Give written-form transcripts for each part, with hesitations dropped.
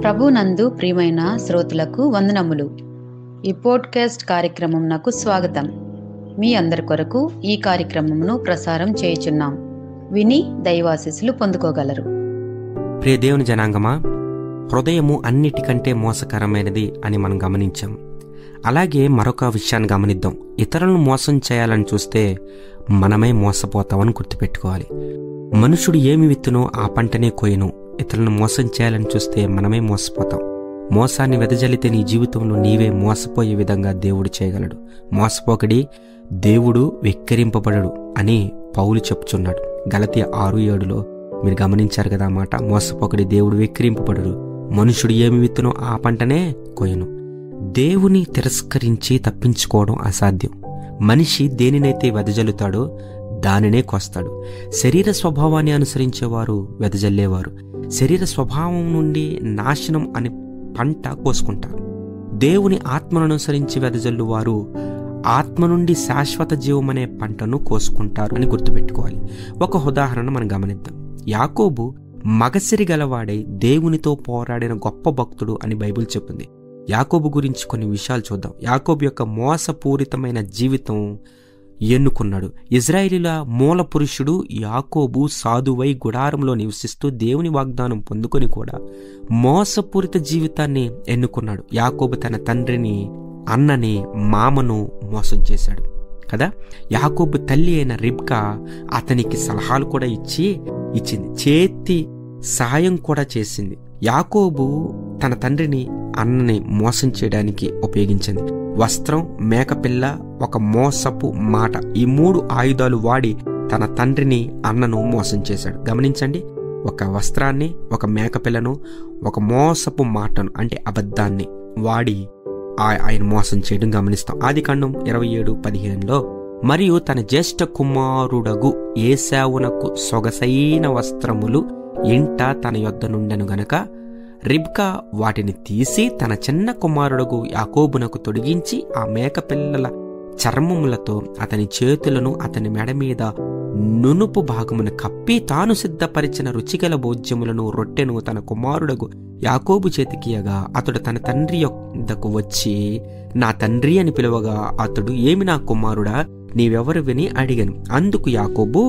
ప్రభునందు ప్రియమైన శ్రోతలకు వందనములు. ఈ పోడ్కాస్ట్ కార్యక్రమంనకు స్వాగతం. మీ అందరి కొరకు ఈ కార్యక్రమమును ప్రసారం చేయుచున్నాం. విని దైవాశీస్సులు పొందుకోగలరు. ప్రియ దేవుని జనాంగమా, హృదయము అన్నిటికంటే మోసకరమైనది అని మనం గమనించాం. అలాగే మరొక విషయాన్ని గమనిద్దాం. ఇతరులను మోసం చేయాలని చూస్తే మనమే మోసపోతామని గుర్తుపెట్టుకోవాలి. మనుషుడు ఏమి విత్తునో ఆ పంటనే కోయను. ఇతరులను మోసం చేయాలని చూస్తే మనమే మోసపోతాం. మోసాన్ని వెదజల్లితే నీ జీవితంలో నీవే మోసపోయే విధంగా దేవుడు చేయగలడు. మోసపోకడి, దేవుడు వెక్కిరింపబడడు అని పౌలు చెప్పుచున్నాడు. గలతీయ 6:7 మీరు గమనించారు కదా మాట. మోసపోకడి, దేవుడు వెక్కిరింపబడడు. మనుషుడు ఏమి విత్తునో ఆ పంటనే కోయను. దేవుని తిరస్కరించి తప్పించుకోవడం అసాధ్యం. మనిషి దేనినైతే వెదజల్లుతాడో దానినే కోస్తాడు. శరీర స్వభావాన్ని అనుసరించేవారు వెదజల్లేవారు. శరీర స్వభావం నుండి నాశనం అనే పంట కోసుకుంటారు. దేవుని ఆత్మను అనుసరించి వెదజల్లువారు ఆత్మ నుండి శాశ్వత జీవం అనే పంటను కోసుకుంటారు అని గుర్తుపెట్టుకోవాలి. ఒక ఉదాహరణ మనం గమనిద్దాం. యాకోబు మగసిరి గలవాడై దేవునితో పోరాడిన గొప్ప భక్తుడు అని బైబిల్ చెప్పింది. యాకోబు గురించి కొన్ని విషయాలు చూద్దాం. యాకోబు యొక్క మోసపూరితమైన జీవితం ఎన్నుకున్నాడు. ఇజ్రాయేలీల మూల పురుషుడు యాకోబు సాధువై గుడారంలో నివసిస్తూ దేవుని వాగ్దానం పొందుకొని కూడా మోసపూరిత జీవితాన్ని ఎన్నుకున్నాడు. యాకోబు తన తండ్రిని, అన్నని, మామను మోసం చేశాడు కదా. యాకోబు తల్లి అయిన రిబ్కా అతనికి సలహాలు కూడా ఇచ్చింది, చేతి సహాయం కూడా చేసింది. యాకోబు తన తండ్రిని, అన్నని మోసం చేయడానికి ఉపయోగించింది. వస్త్రం, మేకపిల్ల, ఒక మోసపు మాట, ఈ 3 ఆయుధాలు వాడి తన తండ్రిని, అన్నను మోసం చేశాడు. గమనించండి, ఒక వస్త్రాన్ని, ఒక మేకపిల్లను, ఒక మోసపు మాటను అంటే అబద్ధాన్ని వాడి ఆయన మోసం చేయడం గమనిస్తాం. ఆదికాండం 27:15 మరియు తన జ్యేష్ఠ కుమారుడగు ఏశావునకు సొగసైన వస్త్రములు ఇంట తన యొద్ద నుండెను గనక రిబ్కా వాటిని తీసి తన చిన్న కుమారుడుగు యాకోబునకు తొడిగించి ఆ మేకపిల్లల చర్మములతో అతని చేతులను అతని మెడ మీద నునుపు భాగమును కప్పి తాను సిద్ధపరిచిన రుచిగల భోజ్యములను, రొట్టెను తన కుమారుడుగు యాకోబు చేతికియగా అతడు తన తండ్రి యొద్దకు వచ్చి నా తండ్రి అని పిలువగా అతడు, ఏమి నా కుమారుడా, నీవెవరివని అడిగాను. అందుకు యాకోబు,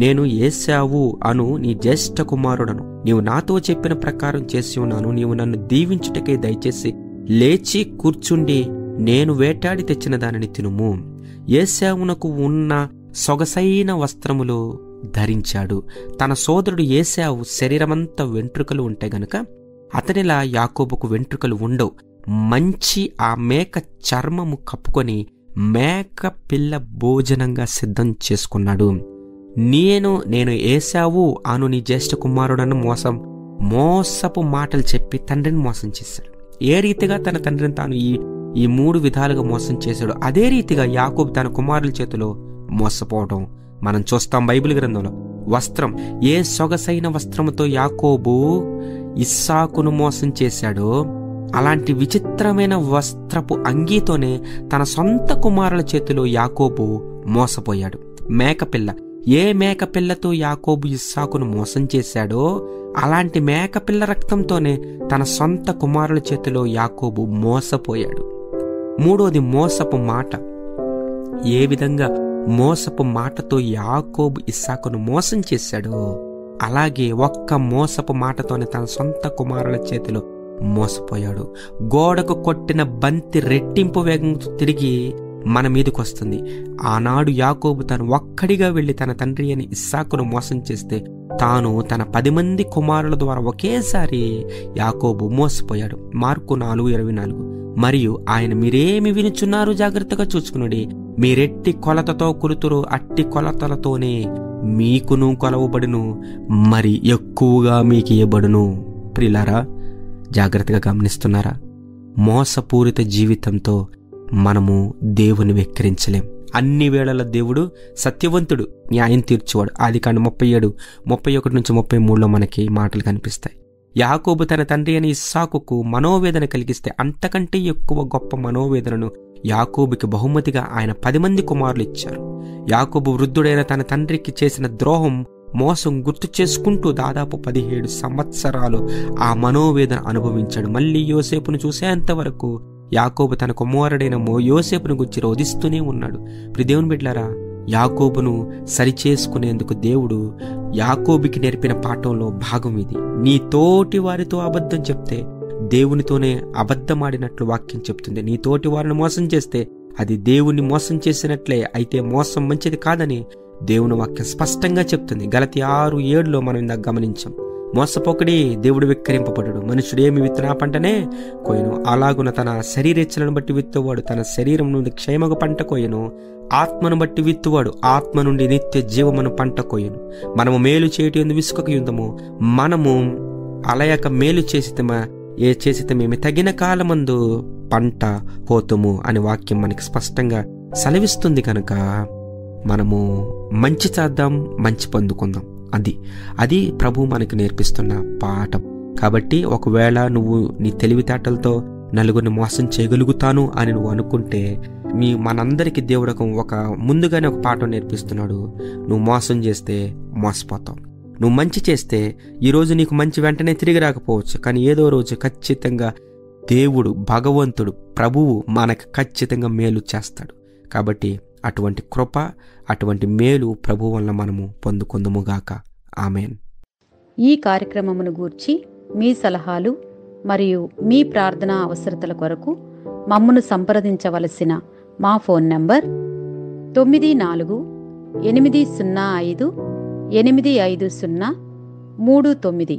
నేను ఏశావు అను నీ జ్యేష్ఠ కుమారుడను. నీవు నాతో చెప్పిన ప్రకారం చేసి ఉన్నాను. నీవు నన్ను దీవించుటకై దయచేసి లేచి కూర్చుండి నేను వేటాడి తెచ్చిన దానిని తినుము. ఏశావునకు ఉన్న సొగసైన వస్త్రములు ధరించాడు. తన సోదరుడు ఏశావు శరీరమంతా వెంట్రుకలు ఉంటే గనక అతనిలా యాకోబుకు వెంట్రుకలు ఉండవు. మంచి ఆ మేక చర్మము కప్పుకొని మేక పిల్ల భోజనంగా సిద్ధం చేసుకున్నాడు. నేను ఏశావు అను నీ జ్యేష్ఠ కుమారుడను మోసపు మాటలు చెప్పి తండ్రిని మోసం చేశాడు. ఏ రీతిగా తన తండ్రిని తాను ఈ 3 విధాలుగా మోసం చేశాడు, అదే రీతిగా యాకోబు తన కుమారుల చేతిలో మోసపోవడం మనం చూస్తాం బైబిల్ గ్రంథంలో. వస్త్రం, ఏ సొగసైన వస్త్రముతో యాకోబు ఇస్సాకును మోసం చేశాడో అలాంటి విచిత్రమైన వస్త్రపు అంగీతోనే తన సొంత కుమారుల చేతిలో యాకోబు మోసపోయాడు. మేకపిల్ల, ఏ మేకపిల్లతో యాకోబు ఇస్సాకును మోసం చేశాడో అలాంటి మేకపిల్ల రక్తంతోనే తన సొంత కుమారుల చేతిలో యాకోబు మోసపోయాడు. 3వది మోసపు మాట. ఏ విధంగా మోసపు మాటతో యాకోబు ఇస్సాకును మోసం చేశాడో అలాగే ఒక్క మోసపు మాటతోనే తన సొంత కుమారుల చేతిలో మోసపోయాడు. గోడకు కొట్టిన బంతి రెట్టింపు వేగంతో తిరిగి మన మీదకి వస్తుంది. ఆనాడు యాకోబు తను ఒక్కడిగా వెళ్లి తన తండ్రి అని ఇస్సాకును మోసం చేస్తే తాను తన 10 మంది కుమారుల ద్వారా ఒకేసారి యాకోబు మోసపోయాడు. మార్కు 4:24 మరియు ఆయన, మీరేమి వినుచున్నారు జాగ్రత్తగా చూసుకునుడి, మీరెట్టి కొలతతో కొలుతురు అట్టి కొలతలతోనే మీకును కొలవబడును, మరి ఎక్కువగా మీకు ఇవ్వబడును. ప్రియులారా, జాగ్రత్తగా గమనిస్తున్నారా? మోసపూరిత జీవితంతో మనము దేవుని వెక్కిరించలేం. అన్ని వేళల దేవుడు సత్యవంతుడు, న్యాయం తీర్చువాడు. ఆదికాండం 37:31-33 మనకి మాటలు కనిపిస్తాయి. యాకోబు తన తండ్రి అని ఇస్సాకుకు మనోవేదన కలిగిస్తే అంతకంటే ఎక్కువ గొప్ప మనోవేదనను యాకోబుకి బహుమతిగా ఆయన 10 మంది కుమారులు ఇచ్చారు. యాకోబు వృద్ధుడైన తన తండ్రికి చేసిన ద్రోహం మోసం గుర్తు చేసుకుంటూ దాదాపు 17 సంవత్సరాలు ఆ మనోవేదన అనుభవించాడు. మళ్ళీ యోసేపును చూసేంతవరకు యాకోబు తన కుమారుడైన యోసేపును గురించి రోధిస్తూనే ఉన్నాడు. దేవుని బిడ్డలారా, యాకోబును సరిచేసుకునేందుకు దేవుడు యాకోబుకి నేర్పిన పాఠంలో భాగం ఇది. నీ తోటి వారితో అబద్ధం చెప్తే దేవునితోనే అబద్ధమాడినట్లు వాక్యం చెప్తుంది. నీ తోటి వారిని మోసం చేస్తే అది దేవుణ్ణి మోసం చేసినట్లే, అయితే మోసం మంచిది కాదని దేవుని వాక్యం స్పష్టంగా చెప్తుంది. గలతీ 6:7 మనం ఇందాక గమనించాం. మోసపోకడి దేవుడు వెక్కిరింపబడడు, మనుషుడు ఏమి విత్తనా పంటనే కోయను, అలాగున తన శరీరేచ్ఛలను బట్టి విత్తువాడు తన శరీరం నుండి క్షేమగు పంట కోయను, ఆత్మను బట్టి విత్తువాడు ఆత్మ నుండి నిత్య జీవమును పంట కోయను. మనము మేలు చేయటం ఎందు విసుకకు యుందము, మనము అలయక మేలు చేసితమేమి తగిన కాలమందు పంట హోతుము అని వాక్యం మనకి స్పష్టంగా సెలవిస్తుంది. కనుక మనము మంచి చేద్దాం, మంచి పొందుకుందాం. అది ప్రభు మనకు నేర్పిస్తున్న పాఠం. కాబట్టి ఒకవేళ నువ్వు నీ తెలివితేటలతో నలుగురిని మోసం చేయగలుగుతాను అని నువ్వు అనుకుంటే, మనందరికీ దేవుడు ముందుగానే ఒక పాఠం నేర్పిస్తున్నాడు. నువ్వు మోసం చేస్తే మోసపోతావు. నువ్వు మంచి చేస్తే ఈరోజు నీకు మంచి వెంటనే తిరిగి రాకపోవచ్చు, కానీ ఏదో రోజు ఖచ్చితంగా దేవుడు, భగవంతుడు, ప్రభువు మనకు ఖచ్చితంగా మేలు చేస్తాడు. కాబట్టి అటువంటి కృప, అటువంటి మేలు ప్రభు వల్ల మనము పొందుకుందుముగాక. ఆమెన్. ఈ కార్యక్రమమును గూర్చి మీ సలహాలు మరియు మీ ప్రార్థనా అవసరతల కొరకు మమ్మను సంప్రదించవలసిన మా ఫోన్ నంబర్ 948585085039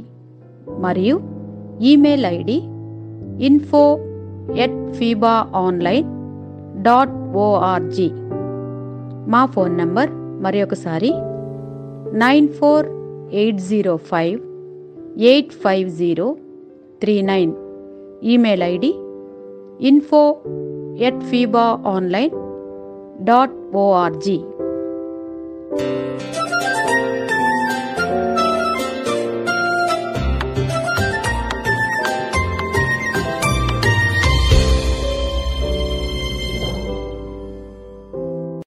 మరియు ఈమెయిల్ ఐడి info@fibaonline.org. మా ఫోన్ నంబర్ మరొకసారి 9480585039. Email ID info@fibaonline.org.